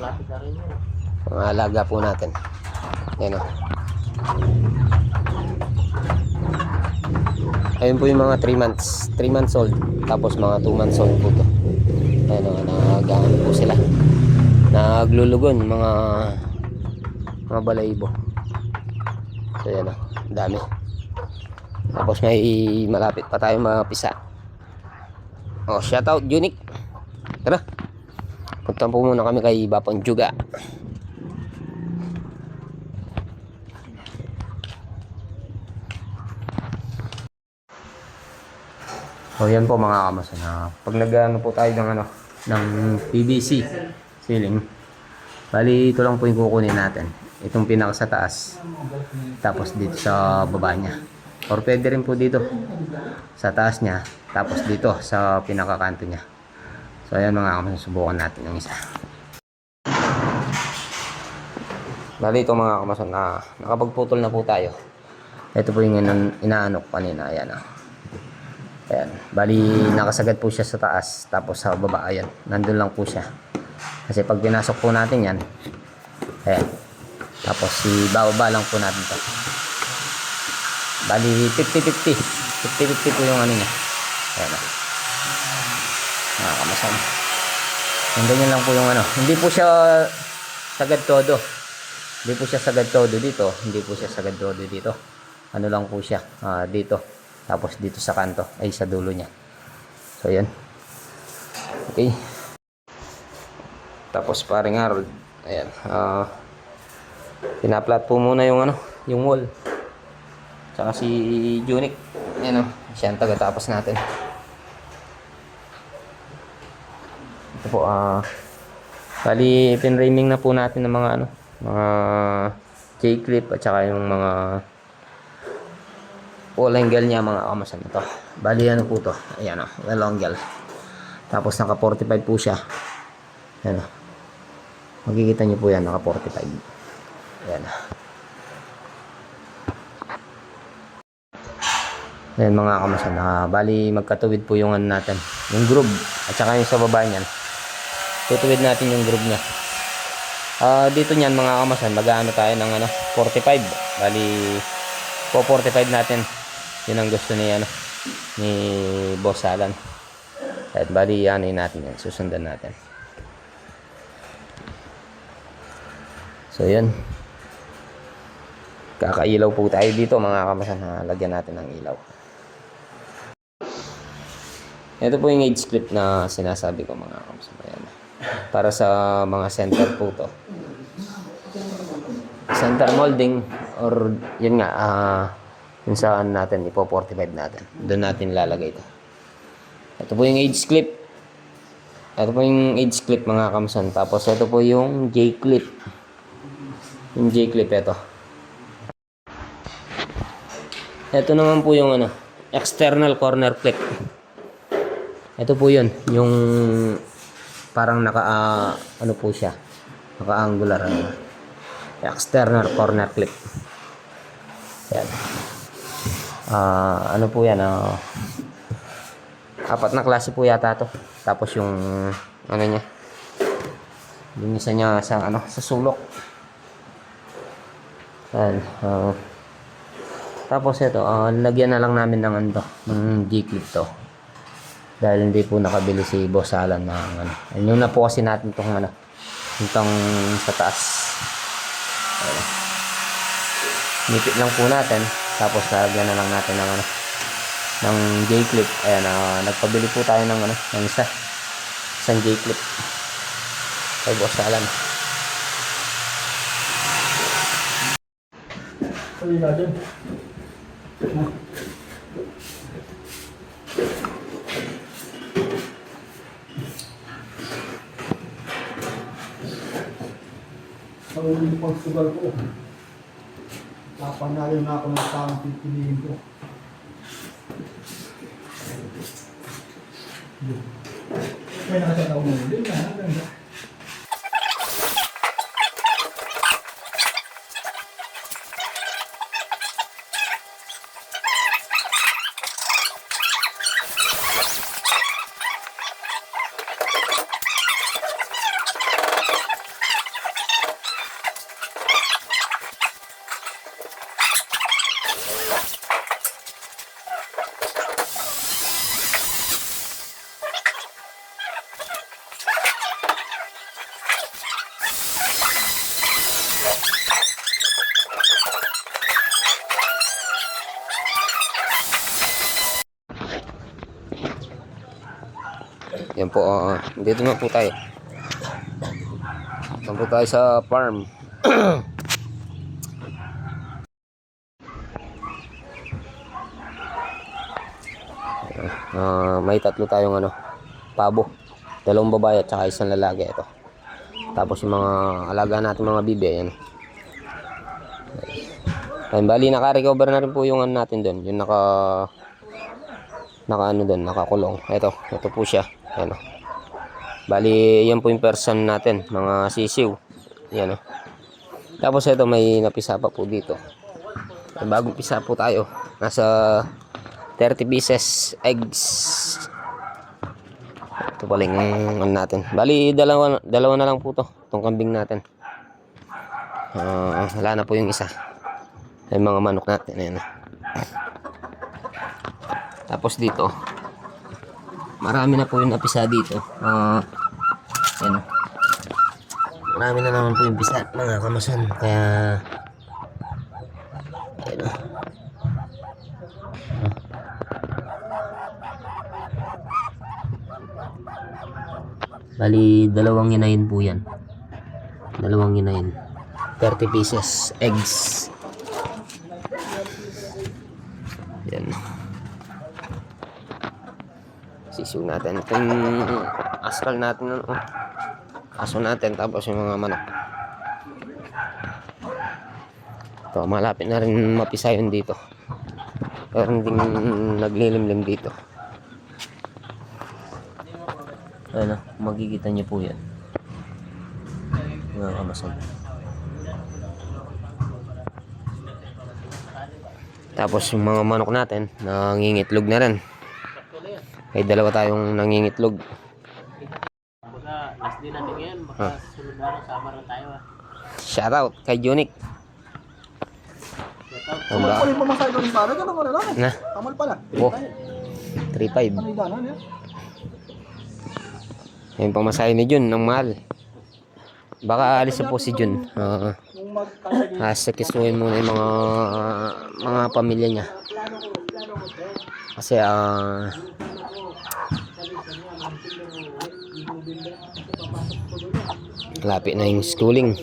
Mga alaga po natin. Yan o. Ayun po yung mga 3 months. 3 months old. Tapos mga 2 months old po to. Ayan o, nagaano po sila. Naglulugon mga balahibo. So yan o, dami. Tapos may malapit pa tayo mapisa. Oh, shout out Unique. Tara. Punta po muna kami kay Bapang Juga. So yan po mga kamasan, pag nag-ano po tayo ng PVC ceiling, bali ito lang po yung kukunin natin, itong pinaka sa taas, tapos dito sa baba niya, or pwede rin po dito sa taas niya, tapos dito sa pinakakanto niya. So ayan mga kamasan, subukan natin yung isa. Bali ito mga kamasan, nakapagputol na po tayo. Ito po yung inaano ko kanina. Ayan o. Ayan. Bali nakasagad po siya sa taas. Tapos sa baba, ayan. Nandun lang po siya. Kasi pag pinasok po natin yan, ayan. Tapos ibababa lang po natin to. Bali 50-50. 50-50 po yung ano niya. Ayan o. Mga kamasan. Yung ganyan lang po yung ano. Hindi po siya sagad todo. Hindi po siya sagad todo dito. Hindi po siya sagad todo dito. Ano lang po siya. Dito. Tapos dito sa kanto. Ay sa dulo niya. So yan. Okay. Tapos paring Harold. Ayan. Pinaplat po muna yung ano. Yung wall. Tsaka si Unique. Ayan o. Siya ang taga-tapos natin. Ito po. Bali pinraming na po natin ng mga ano. Mga J-clip at saka yung mga wall angle niya mga kamasan ito. Bali ano po to. Ayan o. Well angle. Tapos naka 45 po siya. Ayan o. Makikita nyo po yan. Naka 45. Ayan o. Ayan mga kamasan. Bali magkatuwid po yung ano natin. Yung groove. At saka yung sa baba niyan. Tutuwid natin yung groove niya. Dito niyan mga kamasan, mag-aano tayo ng ano, 45. Bali po 45 natin. Yun ang gusto ni ano ni Boss Alan. At bali ano natin yan, susundan natin. So yan. Kakailaw po tayo dito mga kamasan, lagyan natin ng ilaw. Ito po yung edge clip na sinasabi ko mga kamasan. Ayan. Para sa mga center po to. Center molding or yun nga yun saan natin ipo 45 natin. Doon natin lalagay ito. Ito po yung edge clip. Ito po yung edge clip mga kamsan. Tapos ito po yung J clip. Yung J clip ito. Ito naman po yung ano, external corner clip. Ito po yun, yung parang naka ano po siya, naka-angular external corner clip. Yan. Ano po yan, apat na klase po yata to. Tapos yung ano niya, yung isa niya sa ano, sa sulok. Yan. Tapos ito, lagyan na lang namin ng ano, ng G-clip to. Dahil hindi po nakabili si Boss Alan ng ano. Yung na po kasi natin itong ano, itong sa taas. Nipit lang po natin. Tapos lagyan na lang natin ng ano, ng J-clip. Ayan, nagpabili po tayo ng ano, ng isang J-clip kay Boss Alan. Sorry na dyan. Sa uling pagsugal ko, napanalo na ako ng tamang pipiliin ko. May nakasalaw mo din na. Yan po, dito na po tayo. Yan po tayo sa farm. May tatlo tayong pabo. 2 babae at saka 1 lalaki ito. Tapos yung mga alaga natin mga bibi, ayan. Ayun, bali naka-recover na rin po yung natin doon. Yung nakakulong. Ito po siya. Ayan. Bali, yan po yung person natin, mga sisiw. Ayan. Tapos ito may napisa pa po dito. Bagong pisa po tayo. Nasa 30 pieces eggs. Ito pala yung natin. Bali, dalawa na lang po to. Itong kambing natin. Wala na po yung isa. Yung mga manok natin. Ayan. Tapos dito, marami na po yung napisa dito. Ayan. Marami na naman po yung pisa, mga kamasan. Kaya, ayan. Bali, 2 hinayin po yan. 2 hinayin. 30 pieces eggs. Yan. Sisiw natin. Ito yung askal natin. Aso natin. Tapos yung mga manok. Ito, malapit na rin mapisa yun dito. Pero hindi naglilimlim dito. Ano, makikita niyo po yan. Mga kamasag. Tapos yung mga manok natin, nangingitlog na rin. May 2 tayong nangingitlog. Baka last day natin ngayon, baka sunod na lang sama rin tayo. Shoutout kay Junic. Kamal pa rin pamasahe ko rin pare. Ganun ko na lang. Na? Kamal pala. Oh, 3.5. Ano yung danan yan? Yung pamasahe ni Jun, ng mahal. Baka alis na po si Jun. Kung magkakaroon. Sakisuhin muna yung mga pamilya niya. Kasi lapit na yung schooling.